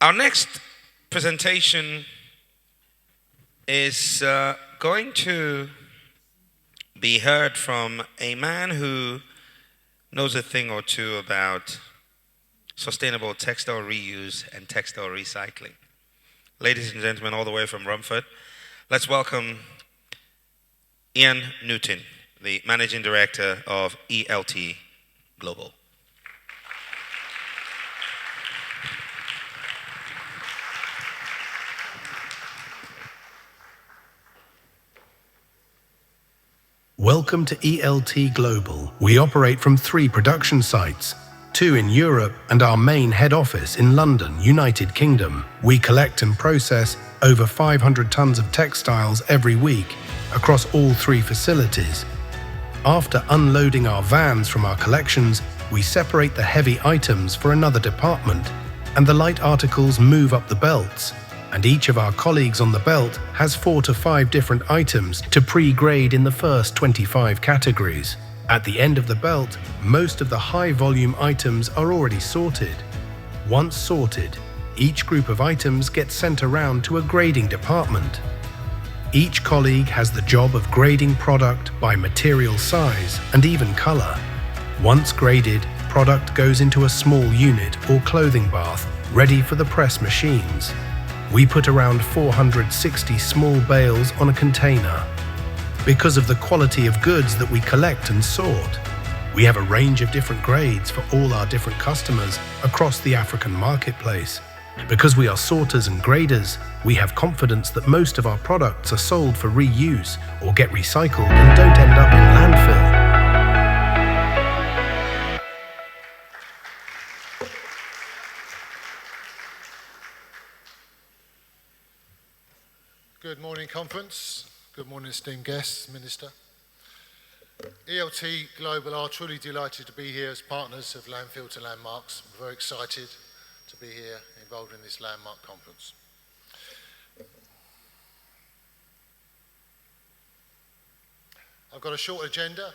Our next presentation is going to be heard from a man who knows a thing or two about sustainable textile reuse and textile recycling. Ladies and gentlemen, all the way from Rumford, let's welcome Ian Newton, the Managing Director of ELT Global. Welcome to ELT Global. We operate from 3 production sites, 2 in Europe and our main head office in London, United Kingdom. We collect and process over 500 tons of textiles every week across all 3 facilities. After unloading our vans from our collections, we separate the heavy items for another department, and the light articles move up the belts. And each of our colleagues on the belt has 4 to 5 different items to pre-grade in the first 25 categories. At the end of the belt, most of the high-volume items are already sorted. Once sorted, each group of items gets sent around to a grading department. Each colleague has the job of grading product by material size and even color. Once graded, product goes into a small unit or clothing bath, ready for the press machines. We put around 460 small bales on a container. Because of the quality of goods that we collect and sort, we have a range of different grades for all our different customers across the African marketplace. Because we are sorters and graders, we have confidence that most of our products are sold for reuse or get recycled and don't end up in landfill. Good morning, conference. Good morning, esteemed guests, Minister. ELT Global are truly delighted to be here as partners of Landfills2Landmarks. I'm very excited to be here involved in this landmark conference. I've got a short agenda.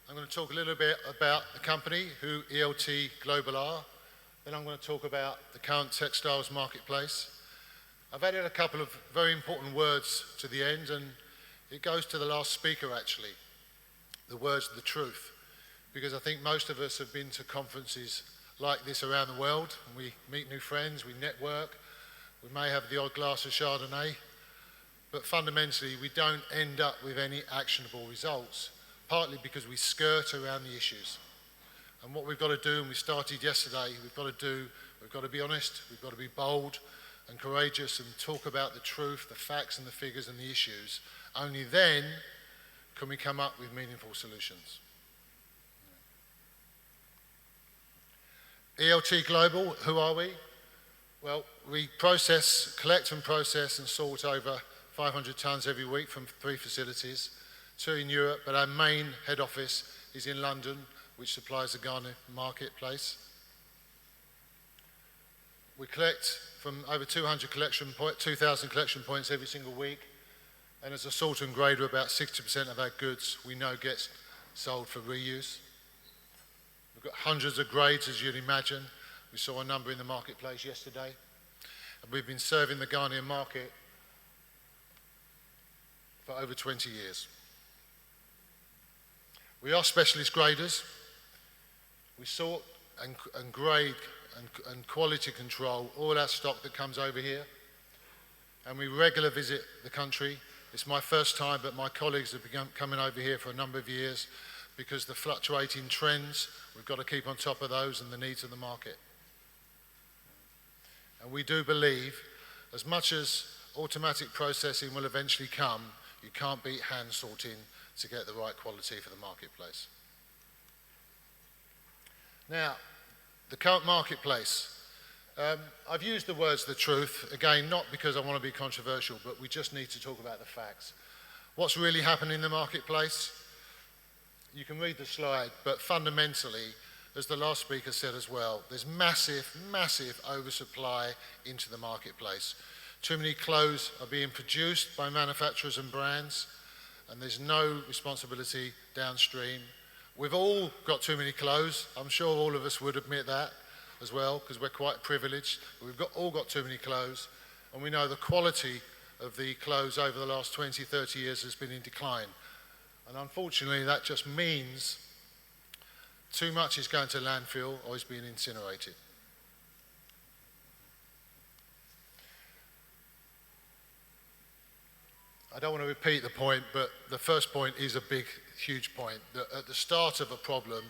I'm going to talk a little bit about the company, who ELT Global are. Then I'm going to talk about the current textiles marketplace. I've added a couple of very important words to the end, and it goes to the last speaker actually, the words of the truth, because I think most of us have been to conferences like this around the world, and we meet new friends, we network, we may have the odd glass of Chardonnay, but fundamentally we don't end up with any actionable results, partly because we skirt around the issues. And what we've got to do, and we started yesterday, we've got to be honest, we've got to be bold and courageous and talk about the truth, the facts and the figures and the issues. Only then can we come up with meaningful solutions. ELT Global, who are we? Well, we collect and process and sort over 500 tonnes every week from 3 facilities, 2 in Europe, but our main head office is in London, which supplies the Ghana marketplace. We collect from over 2,000 collection points every single week, and as a sorter and grader, about 60% of our goods we know gets sold for reuse. We've got hundreds of grades, as you'd imagine. We saw a number in the marketplace yesterday, and we've been serving the Ghanaian market for over 20 years. We are specialist graders. We sort and grade and quality control all our stock that comes over here, and we regularly visit the country. It's my first time, but my colleagues have been coming over here for a number of years because the fluctuating trends, we've got to keep on top of those and the needs of the market. And we do believe, as much as automatic processing will eventually come, you can't beat hand sorting to get the right quality for the marketplace. Now, the current marketplace. I've used the words the truth, again, not because I want to be controversial, but we just need to talk about the facts. What's really happening in the marketplace? You can read the slide, but fundamentally, as the last speaker said as well, there's massive, massive oversupply into the marketplace. Too many clothes are being produced by manufacturers and brands, and there's no responsibility downstream. We've all got too many clothes. I'm sure all of us would admit that. as well, because we're quite privileged. We've all got too many clothes, and we know the quality of the clothes over the last 20, 30 years has been in decline. And unfortunately, that just means too much is going to landfill or is being incinerated. I don't want to repeat the point, but the first point is a big, huge point. That at the start of a problem,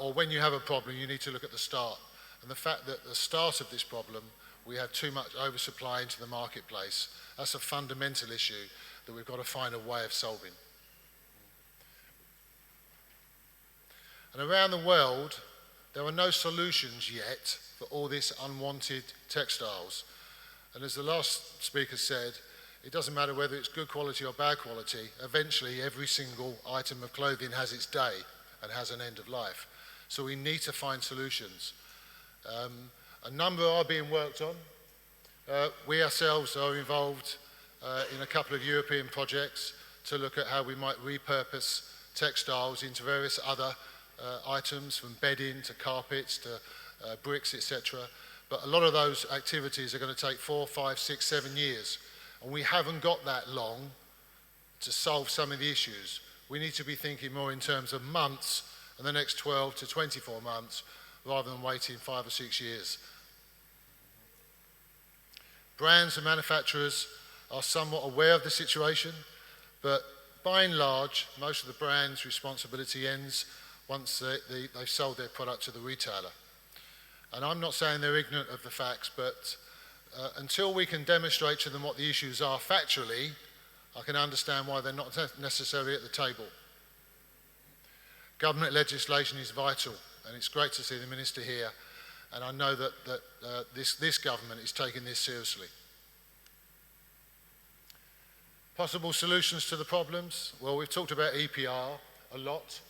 or when you have a problem, you need to look at the start. And the fact that at the start of this problem, we have too much oversupply into the marketplace, that's a fundamental issue that we've got to find a way of solving. And around the world, there are no solutions yet for all this unwanted textiles. And as the last speaker said, it doesn't matter whether it's good quality or bad quality, eventually every single item of clothing has its day and has an end of life. So we need to find solutions. A number are being worked on. We ourselves are involved in a couple of European projects to look at how we might repurpose textiles into various other items, from bedding to carpets to bricks, etc. But a lot of those activities are going to take 4, 5, 6, 7 years. And we haven't got that long to solve some of the issues. We need to be thinking more in terms of months and the next 12 to 24 months rather than waiting 5 or 6 years. Brands and manufacturers are somewhat aware of the situation, but by and large, most of the brand's responsibility ends once they've sold their product to the retailer. And I'm not saying they're ignorant of the facts, but until we can demonstrate to them what the issues are factually, I can understand why they're not necessarily at the table. Government legislation is vital, and it's great to see the Minister here, and I know that this government is taking this seriously. Possible solutions to the problems? Well, we've talked about EPR a lot,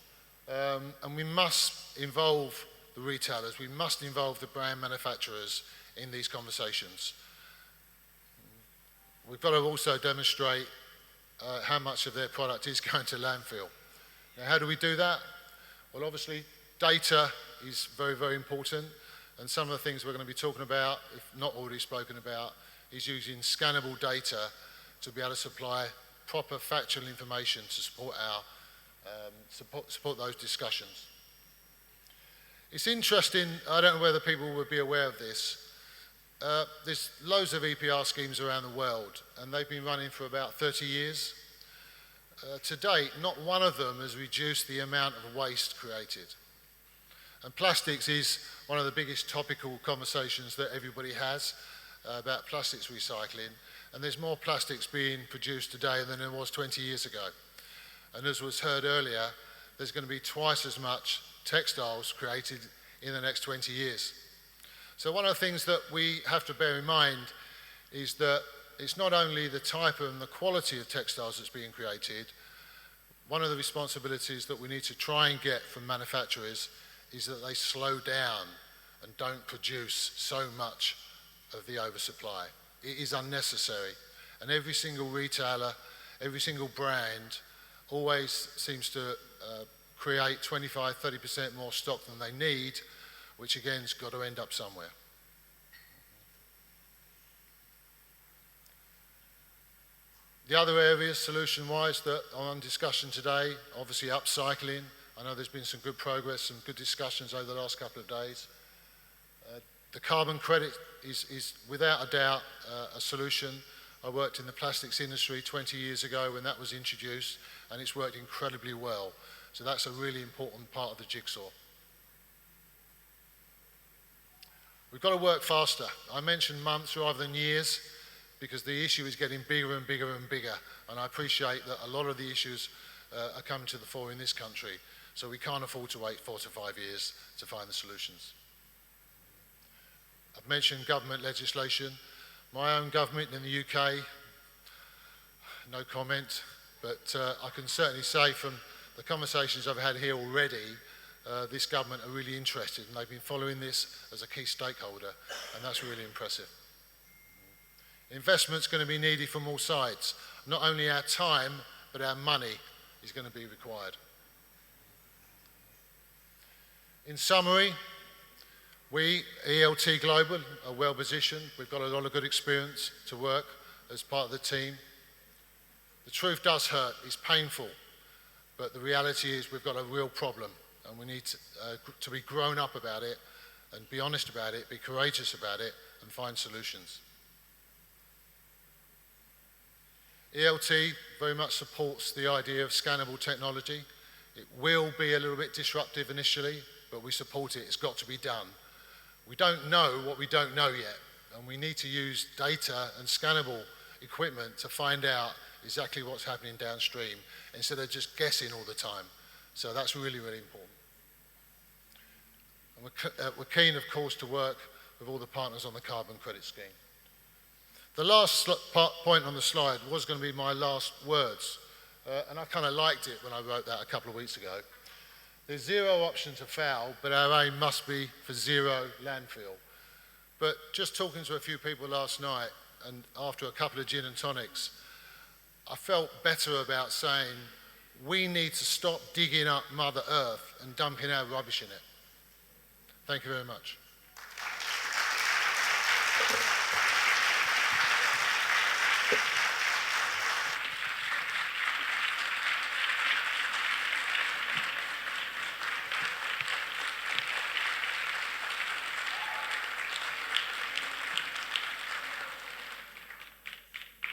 and we must involve the retailers, we must involve the brand manufacturers in these conversations. We've got to also demonstrate how much of their product is going to landfill. Now, how do we do that? Well, obviously, data is very, very important, and some of the things we're going to be talking about, if not already spoken about, is using scannable data to be able to supply proper factual information to support support those discussions. It's interesting, I don't know whether people would be aware of this. There's loads of EPR schemes around the world, and they've been running for about 30 years. To date, not one of them has reduced the amount of waste created. And plastics is one of the biggest topical conversations that everybody has about plastics recycling. And there's more plastics being produced today than there was 20 years ago. And as was heard earlier, there's going to be twice as much textiles created in the next 20 years. So one of the things that we have to bear in mind is that it's not only the type and the quality of textiles that's being created. One of the responsibilities that we need to try and get from manufacturers is that they slow down and don't produce so much of the oversupply. It is unnecessary. And every single retailer, every single brand always seems to create 25, 30% more stock than they need, which again has got to end up somewhere. The other areas, solution-wise, that are on discussion today, obviously upcycling. I know there's been some good progress, some good discussions over the last couple of days. The carbon credit is without a doubt a solution. I worked in the plastics industry 20 years ago when that was introduced, and it's worked incredibly well. So that's a really important part of the jigsaw. We've got to work faster. I mentioned months rather than years because the issue is getting bigger and bigger and bigger. And I appreciate that a lot of the issues are coming to the fore in this country. So we can't afford to wait 4 to 5 years to find the solutions. I've mentioned government legislation. My own government in the UK, no comment, but I can certainly say from the conversations I've had here already, this government are really interested and they've been following this as a key stakeholder, and that's really impressive. Investment's going to be needed from all sides. Not only our time, but our money is going to be required. In summary, We, ELT Global, are well positioned. We've got a lot of good experience to work as part of the team. The truth does hurt, it's painful, but the reality is we've got a real problem and we need to be grown up about it and be honest about it, be courageous about it and find solutions. ELT very much supports the idea of scannable technology. It will be a little bit disruptive initially, but we support it. It's got to be done. We don't know what we don't know yet, and we need to use data and scannable equipment to find out exactly what's happening downstream instead of just guessing all the time. So that's really, really important. And we're keen, of course, to work with all the partners on the carbon credit scheme. The last point on the slide was going to be my last words, and I kind of liked it when I wrote that a couple of weeks ago. There's zero option to foul, but our aim must be for zero landfill. But just talking to a few people last night, and after a couple of gin and tonics, I felt better about saying we need to stop digging up Mother Earth and dumping our rubbish in it. Thank you very much.